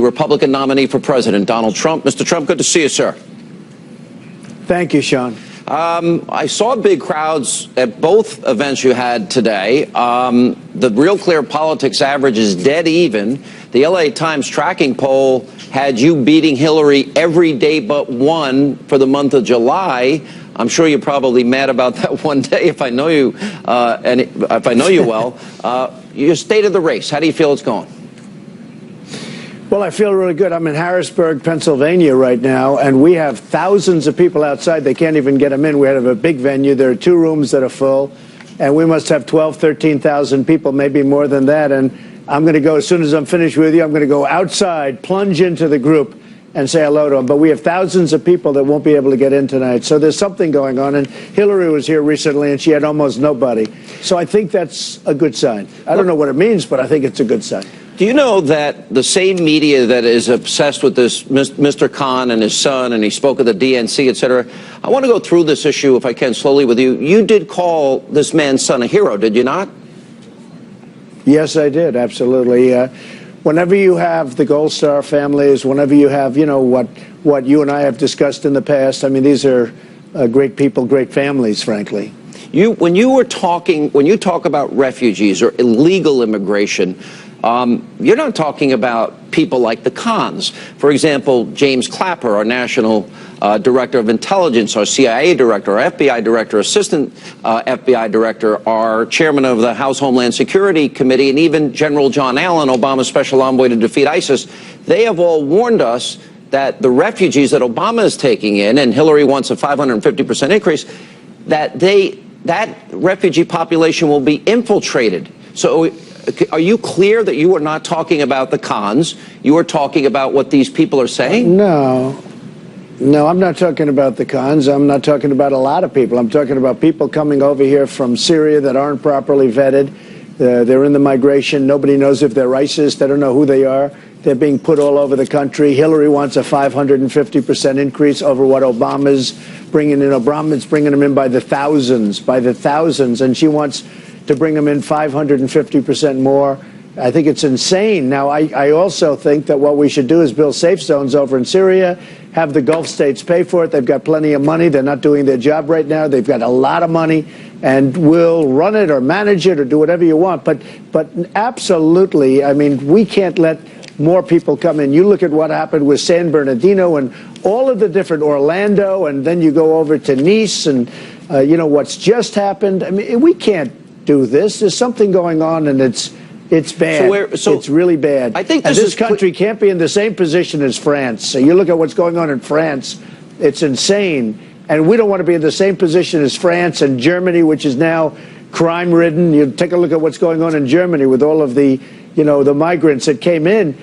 Republican nominee for president, Donald Trump. Mr. Trump, good to see you, sir. Thank you, Sean. I saw big crowds at both events you had today. The Real Clear Politics average is dead even. The LA Times tracking poll had you beating Hillary every day but one for the month of July. I'm sure you're probably mad about that one day if I know you, and if I know you well. Your state of the race, how do you feel it's going? Well, I feel really good. I'm in Harrisburg, Pennsylvania right now, and we have thousands of people outside. They can't even get them in. We have a big venue. There are 2 rooms that are full, and we must have 13,000 people, maybe more than that. And I'm going to go, as soon as I'm finished with you, I'm going to go outside, plunge into the group, and say hello to them. But we have thousands of people that won't be able to get in tonight. So there's something going on. And Hillary was here recently, and she had almost nobody. So I think that's a good sign. I don't know what it means, but I think it's a good sign. Do you know that the same media that is obsessed with this Mr. Khan and his son, and he spoke of the DNC, et cetera, I want to go through this issue, if I can, slowly with you. You did call this man's son a hero, did you not? Yes, I did, absolutely. Whenever you have the Gold Star families, whenever you have, you know, what you and I have discussed in the past, I mean, these are great people, great families, frankly. When you talk about refugees or illegal immigration, you're not talking about people like the Khans. For example, James Clapper, our National Director of Intelligence, our CIA Director, our FBI Director, Assistant FBI Director, our Chairman of the House Homeland Security Committee, and even General John Allen, Obama's Special Envoy to defeat ISIS, they have all warned us that the refugees that Obama is taking in, and Hillary wants a 550% increase, that refugee population will be infiltrated. So are you clear that you are not talking about the Khans? You are talking about what these people are saying? No, I'm not talking about the Khans. I'm not talking about a lot of people. I'm talking about people coming over here from Syria that aren't properly vetted. They're in the migration. Nobody knows if they're ISIS. They don't know who they are. They're being put all over the country. Hillary wants a 550% increase over what Obama's bringing in. Obama's bringing them in by the thousands, and she wants to bring them in 550% more. I think it's insane. Now, I also think that what we should do is build safe zones over in Syria, have the Gulf states pay for it. They've got plenty of money. They're not doing their job right now. They've got a lot of money, and we'll run it or manage it or do whatever you want. But absolutely, I mean, we can't let more people come in. You look at what happened with San Bernardino and all of the different Orlando, and then you go over to Nice and, you know, what's just happened. I mean, we can't do this. There's something going on, and it's bad. So it's really bad. I think this country can't be in the same position as France. So you look at what's going on in France, it's insane. And we don't want to be in the same position as France and Germany, which is now crime-ridden. You take a look at what's going on in Germany with all of the, you know, the migrants that came in.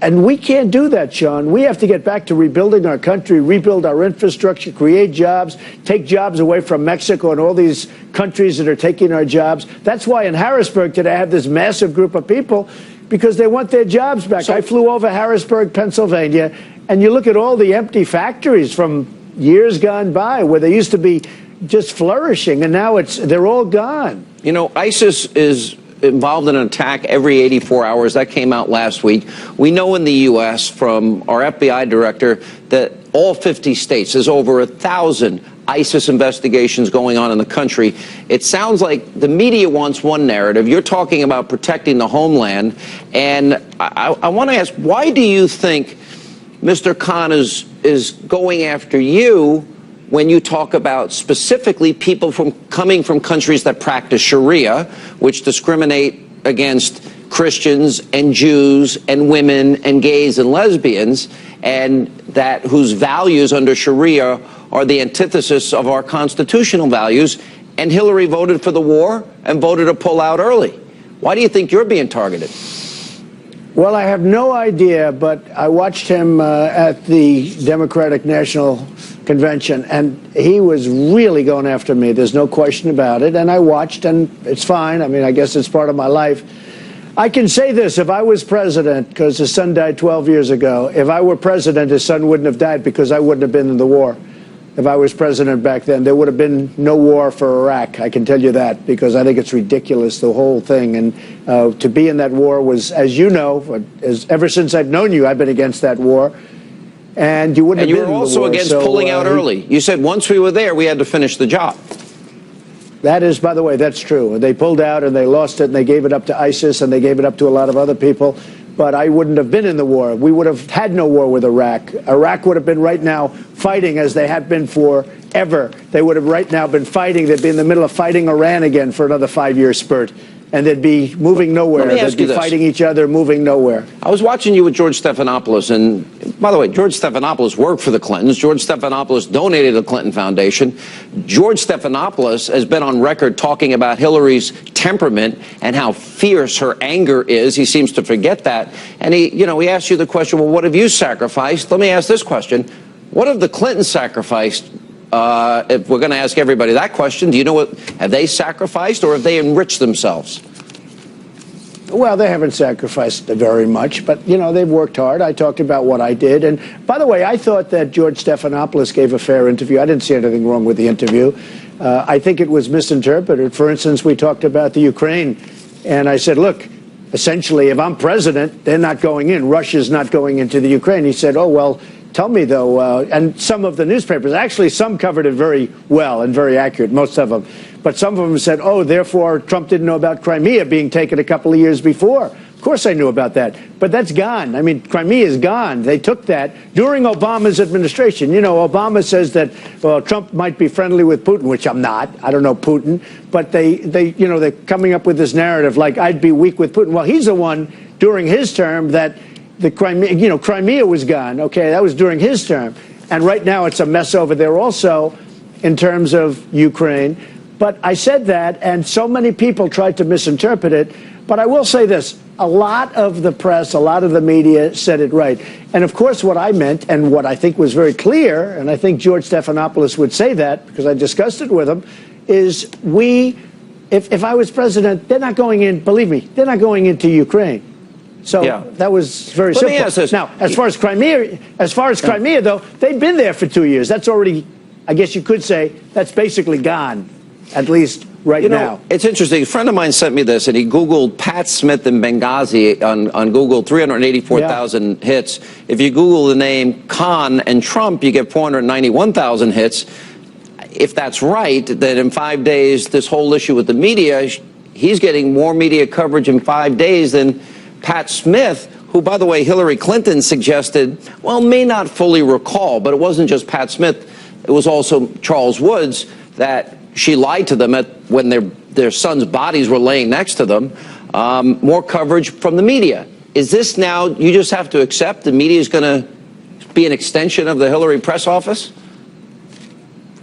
And we can't do that, Sean. We have to get back to rebuilding our country, rebuild our infrastructure, create jobs, take jobs away from Mexico and all these countries that are taking our jobs. That's why in Harrisburg today I have this massive group of people, because they want their jobs back. I flew over Harrisburg, Pennsylvania, and you look at all the empty factories from years gone by where they used to be just flourishing, and now they're all gone. You know, ISIS is involved in an attack every 84 hours. That came out last week. We know in the U.S. from our FBI director that all 50 states, there's over 1,000 ISIS investigations going on in the country. It sounds like the media wants one narrative. You're talking about protecting the homeland. And I want to ask, why do you think Mr. Khan is going after you when you talk about specifically people coming from countries that practice Sharia, which discriminate against Christians and Jews and women and gays and lesbians, and whose values under Sharia are the antithesis of our constitutional values, and Hillary voted for the war and voted to pull out early? Why do you think you're being targeted? Well, I have no idea, but I watched him at the Democratic National Convention, and he was really going after me. There's no question about it. And I watched, and it's fine. I mean, I guess it's part of my life. I can say this, if I was president, because his son died 12 years ago, if I were president, his son wouldn't have died because I wouldn't have been in the war. if I was president back then, there would have been no war for Iraq. I can tell you that, because I think it's ridiculous, the whole thing. And to be in that war was, as you know, ever since I've known you, I've been against that war. And you wouldn't have been in the war. And you were also against pulling out early. You said once we were there, we had to finish the job. That is, by the way, that's true. They pulled out and they lost it, and they gave it up to ISIS, and they gave it up to a lot of other people. But I wouldn't have been in the war. We would have had no war with Iraq. Iraq would have been right now fighting as they have been forever. They would have right now been fighting. They'd be in the middle of fighting Iran again for another 5-year spurt. And they'd be moving nowhere. They'd be fighting each other, moving nowhere. I was watching you with George Stephanopoulos, and by the way, George Stephanopoulos worked for the Clintons. George Stephanopoulos donated to the Clinton Foundation. George Stephanopoulos has been on record talking about Hillary's temperament and how fierce her anger is. He seems to forget that. And he asked you the question, well, what have you sacrificed? Let me ask this question. What have the Clintons sacrificed? If we're going to ask everybody that question, do you know what, have they sacrificed or have they enriched themselves? Well, they haven't sacrificed very much, but, they've worked hard. I talked about what I did. And by the way, I thought that George Stephanopoulos gave a fair interview. I didn't see anything wrong with the interview. I think it was misinterpreted. For instance, we talked about the Ukraine, and I said, look, essentially, if I'm president, they're not going in. Russia's not going into the Ukraine. He said, oh, well, tell me, though, and some of the newspapers, actually some covered it very well and very accurate, most of them. But some of them said, oh, therefore, Trump didn't know about Crimea being taken a couple of years before. Of course I knew about that. But that's gone. I mean, Crimea is gone. They took that during Obama's administration. Obama says that, well, Trump might be friendly with Putin, which I'm not. I don't know Putin. But they're coming up with this narrative like I'd be weak with Putin. Well, he's the one during his term that the Crimea was gone. Okay, that was during his term. And right now it's a mess over there also in terms of Ukraine. But I said that, and so many people tried to misinterpret it. But I will say this. A lot of the press, a lot of the media said it right. And, of course, what I meant and what I think was very clear, and I think George Stephanopoulos would say that because I discussed it with him, is if I was president, they're not going in, believe me, they're not going into Ukraine. So that was very simple. Let me ask this. Now, as far as Crimea, though, they've been there for 2 years. That's already, I guess you could say, that's basically gone, at least right now. It's interesting. A friend of mine sent me this, and he Googled Pat Smith in Benghazi on Google, 384,000 hits. If you Google the name Khan and Trump, you get 491,000 hits. If that's right, that in 5 days, this whole issue with the media, he's getting more media coverage in 5 days than Pat Smith, who, by the way, Hillary Clinton suggested, well, may not fully recall, but it wasn't just Pat Smith. It was also Charles Woods that she lied to them when their sons' bodies were laying next to them. More coverage from the media. Is this now, you just have to accept the media is going to be an extension of the Hillary press office?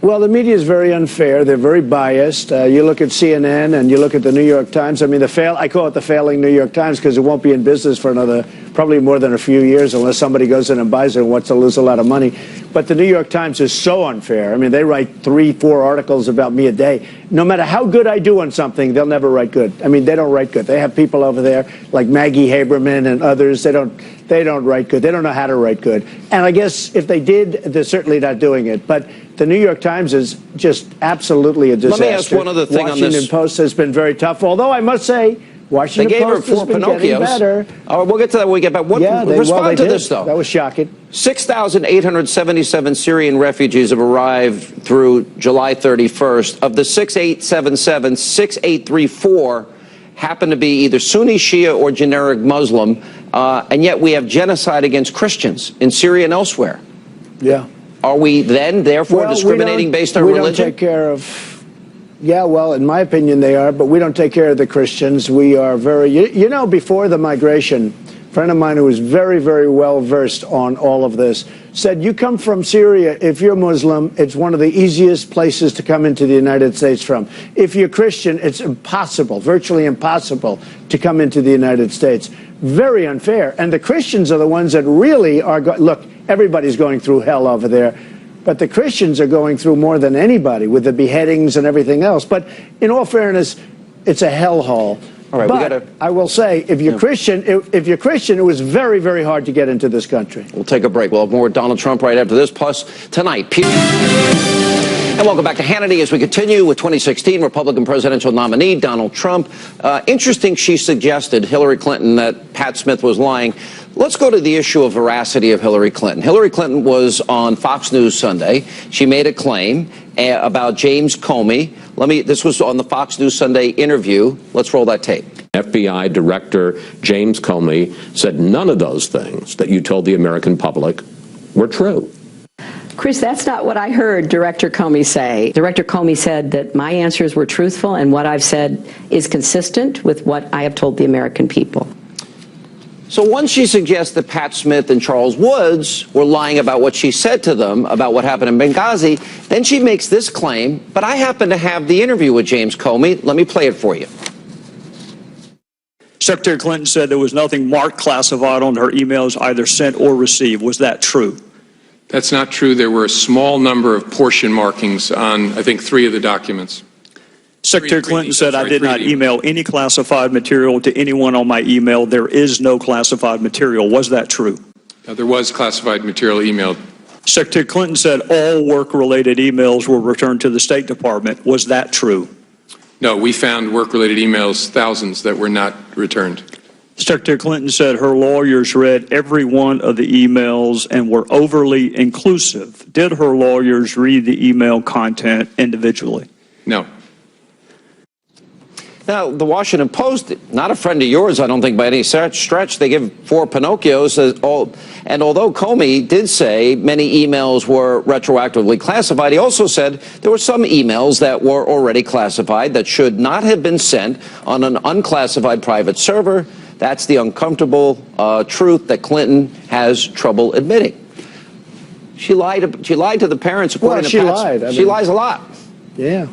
Well, the media is very unfair. They're very biased. You look at CNN and you look at the New York Times. I mean, I call it the failing New York Times because it won't be in business for another, probably more than a few years unless somebody goes in and buys it and wants to lose a lot of money. But the New York Times is so unfair. I mean, they write 3-4 articles about me a day. No matter how good I do on something, they'll never write good. I mean, they don't write good. They have people over there like Maggie Haberman and others. They don't write good. They don't know how to write good. And I guess if they did, they're certainly not doing it. But the New York Times is just absolutely a disaster. Let me ask one other thing on this. Washington Post has been very tough, although I must say Washington Post has been getting better. All right, we'll get to that when we get back. Respond to this, though. That was shocking. 6,877 Syrian refugees have arrived through July 31st. Of the 6,877, 6,834 happen to be either Sunni, Shia, or generic Muslim. And yet we have genocide against Christians in Syria and elsewhere. Yeah. Are we then, therefore, discriminating based on religion? We don't take care of... Yeah, well, in my opinion, they are, but we don't take care of the Christians. We are very... before the migration, a friend of mine who was very, very well versed on all of this said, you come from Syria, if you're Muslim, it's one of the easiest places to come into the United States from. If you're Christian, it's impossible, virtually impossible, to come into the United States. Very unfair. And the Christians are the ones that really are... Look, everybody's going through hell over there. But the Christians are going through more than anybody with the beheadings and everything else. But in all fairness, it's a hellhole. All right, but I will say, if you're Christian, if you're Christian, it was very, very hard to get into this country. We'll take a break. We'll have more Donald Trump right after this. Plus, tonight, and welcome back to Hannity as we continue with 2016 Republican presidential nominee Donald Trump. Interesting, she suggested, Hillary Clinton, that Pat Smith was lying. Let's go to the issue of veracity of Hillary Clinton. Hillary Clinton was on Fox News Sunday. She made a claim about James Comey. This was on the Fox News Sunday interview. Let's roll that tape. FBI Director James Comey said none of those things that you told the American public were true. Chris, that's not what I heard Director Comey say. Director Comey said that my answers were truthful and what I've said is consistent with what I have told the American people. So once she suggests that Pat Smith and Charles Woods were lying about what she said to them about what happened in Benghazi, then she makes this claim, but I happen to have the interview with James Comey. Let me play it for you. Secretary Clinton said there was nothing marked classified on her emails either sent or received. Was that true? That's not true. There were a small number of portion markings on, I think, 3 of the documents. Secretary Clinton said I did not email any classified material to anyone on my email. There is no classified material. Was that true? There was classified material emailed. Secretary Clinton said all work-related emails were returned to the State Department. Was that true? No, we found work-related emails, thousands, that were not returned. Secretary Clinton said her lawyers read every one of the emails and were overly inclusive. Did her lawyers read the email content individually? No. Now, the Washington Post, not a friend of yours, I don't think, by any stretch. They give 4 Pinocchios. And although Comey did say many emails were retroactively classified, he also said there were some emails that were already classified that should not have been sent on an unclassified private server. That's the uncomfortable truth that Clinton has trouble admitting. She lied to the parents. According to Pat, she lies a lot. Yeah.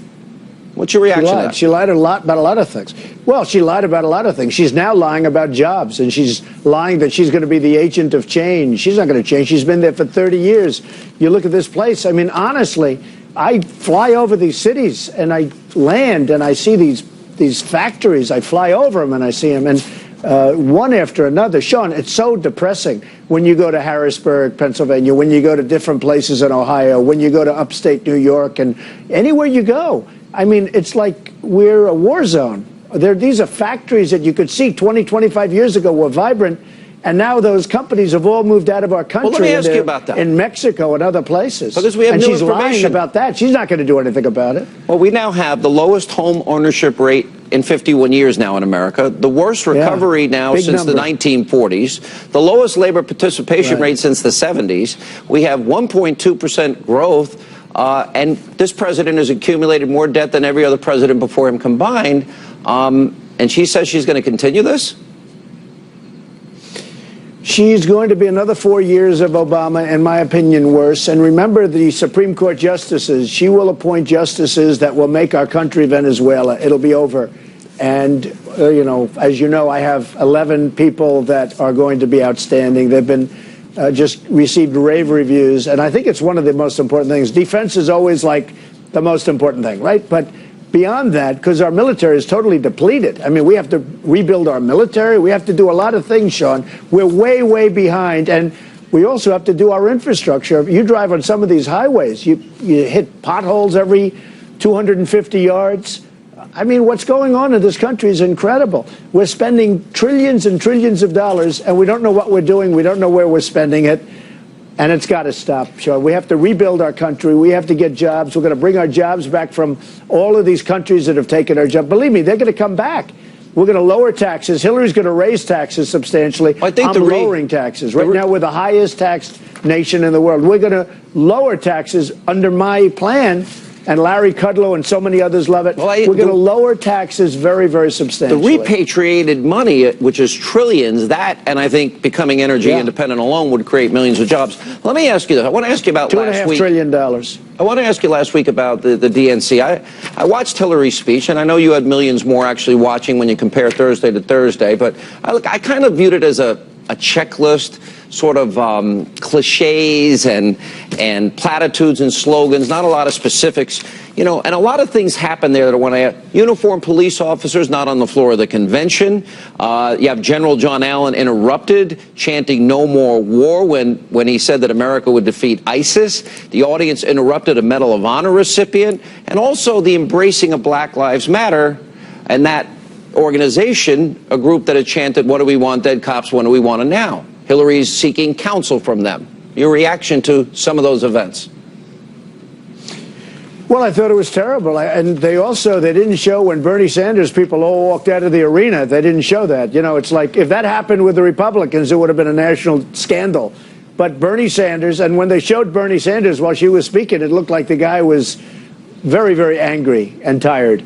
What's your reaction to that? She lied a lot about a lot of things. Well, she lied about a lot of things. She's now lying about jobs, and she's lying that she's going to be the agent of change. She's not going to change. She's been there for 30 years. You look at this place. I mean, honestly, I fly over these cities, and I land, and I see these factories. I fly over them, and I see them, and one after another. Sean, it's so depressing when you go to Harrisburg, Pennsylvania, when you go to different places in Ohio, when you go to upstate New York, and anywhere you go. I mean, it's like we're a war zone. These are factories that you could see 20, 25 years ago were vibrant, and now those companies have all moved out of our country. Well, let me ask you about that. In Mexico and other places. Because we have and new she's information lying about that. She's not going to do anything about it. Well, we now have the lowest home ownership rate in 51 years now in America, the worst recovery now since the 1940s, the lowest labor participation rate since the 70s. We have 1.2% growth. And this president has accumulated more debt than every other president before him combined. And she says she's going to continue this? She's going to be another 4 years of Obama, in my opinion, worse. And remember the Supreme Court justices. She will appoint justices that will make our country Venezuela. It'll be over. And, as you know, I have 11 people that are going to be outstanding. They've been just received rave reviews. And I think it's one of the most important things. Defense is always like the most important thing, right? But beyond that, because our military is totally depleted. I mean, we have to rebuild our military. We have to do a lot of things, Sean. We're way, way behind. And we also have to do our infrastructure. You drive on some of these highways, you hit potholes every 250 yards. I mean, what's going on in this country is incredible. We're spending trillions and trillions of dollars, and we don't know what we're doing. We don't know where we're spending it. And it's got to stop, Sean. We have to rebuild our country. We have to get jobs. We're going to bring our jobs back from all of these countries that have taken our jobs. Believe me, they're going to come back. We're going to lower taxes. Hillary's going to raise taxes substantially. I think I'm lowering taxes. Right now, we're the highest taxed nation in the world. We're going to lower taxes under my plan. And Larry Kudlow and so many others love it. Well, we're going to lower taxes very, very substantially. The repatriated money, which is trillions, that, and I think becoming energy independent alone would create millions of jobs. Let me ask you this. I want to ask you about last week. $2.5 trillion. I want to ask you last week about the DNC. I watched Hillary's speech, and I know you had millions more actually watching when you compare Thursday to Thursday, but I kind of viewed it as a checklist, sort of cliches and and platitudes and slogans, not a lot of specifics, you know, and a lot of things happen there that I want to add. Uniformed police officers not on the floor of the convention. You have General John Allen interrupted, chanting "No more war" when he said that America would defeat ISIS. The audience interrupted a Medal of Honor recipient, and also the embracing of Black Lives Matter, and that organization, a group that had chanted, "What do we want, dead cops? What do we want now?" Hillary's seeking counsel from them. Your reaction to some of those events? Well, I thought it was terrible. And they didn't show when Bernie Sanders people all walked out of the arena. They didn't show that. You know, it's like if that happened with the Republicans, it would have been a national scandal. But Bernie Sanders, and when they showed Bernie Sanders while she was speaking, it looked like the guy was very, very angry and tired.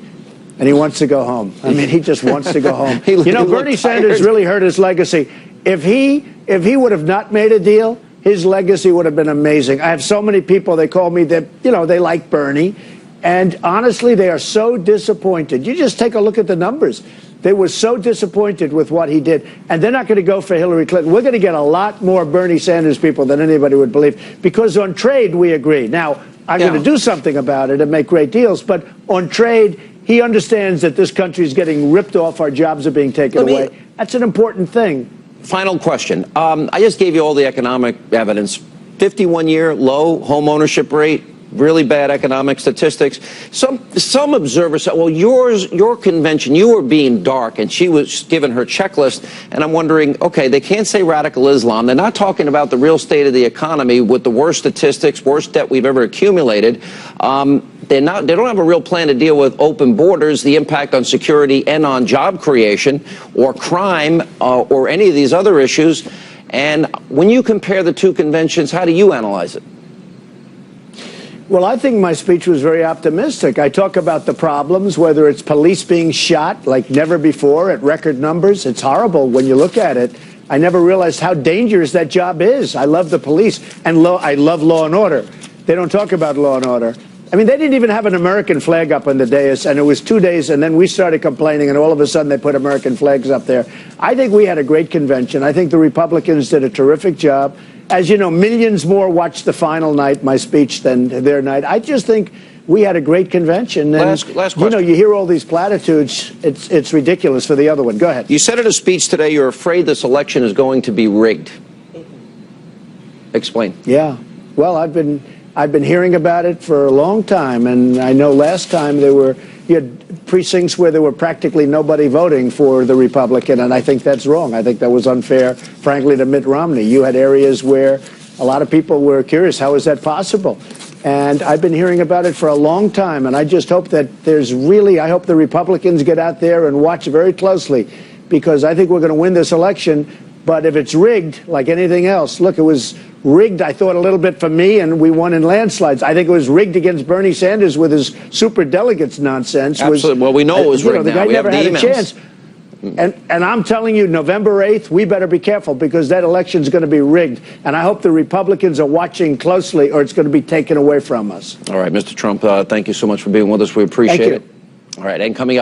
And he wants to go home. I mean, he just wants to go home. Bernie Sanders really hurt his legacy. If he would have not made a deal, his legacy would have been amazing. I have so many people, they call me that, you know, they like Bernie. And honestly, they are so disappointed. You just take a look at the numbers. They were so disappointed with what he did. And they're not going to go for Hillary Clinton. We're going to get a lot more Bernie Sanders people than anybody would believe. Because on trade, we agree. Now, I'm going to do something about it and make great deals. But on trade, he understands that this country is getting ripped off. Our jobs are being taken away. That's an important thing. Final question. I just gave you all the economic evidence. 51-year low home ownership rate, really bad economic statistics. Some observers said, well, your convention, you were being dark, and she was given her checklist. And I'm wondering, okay, they can't say radical Islam. They're not talking about the real state of the economy with the worst statistics, worst debt we've ever accumulated. They don't have a real plan to deal with open borders, the impact on security and on job creation, or crime, or any of these other issues. And when you compare the two conventions, how do you analyze it? Well, I think my speech was very optimistic. I talk about the problems, whether it's police being shot like never before at record numbers. It's horrible when you look at it. I never realized how dangerous that job is. I love the police, and I love law and order. They don't talk about law and order. I mean, they didn't even have an American flag up on the dais, and it was 2 days, and then we started complaining, and all of a sudden they put American flags up there. I think we had a great convention. I think the Republicans did a terrific job. As you know, millions more watched the final night, my speech, than their night. I just think we had a great convention. And, last question. You know, you hear all these platitudes. It's ridiculous for the other one. Go ahead. You said in a speech today you're afraid this election is going to be rigged. Explain. Yeah. Well, I've been hearing about it for a long time, and I know last time you had precincts where there were practically nobody voting for the Republican, and I think that's wrong. I think that was unfair, frankly, to Mitt Romney. You had areas where a lot of people were curious, how is that possible? And I've been hearing about it for a long time, and I just hope that I hope the Republicans get out there and watch very closely, because I think we're going to win this election. But if it's rigged, like anything else, look, it was rigged, I thought, a little bit for me, and we won in landslides. I think it was rigged against Bernie Sanders with his super delegates nonsense. Absolutely. Well, we know it was rigged the guy now. We never have the had a chance. And I'm telling you, November 8th, we better be careful, because that election's going to be rigged. And I hope the Republicans are watching closely, or it's going to be taken away from us. All right, Mr. Trump, thank you so much for being with us. We appreciate it. All right, and coming up.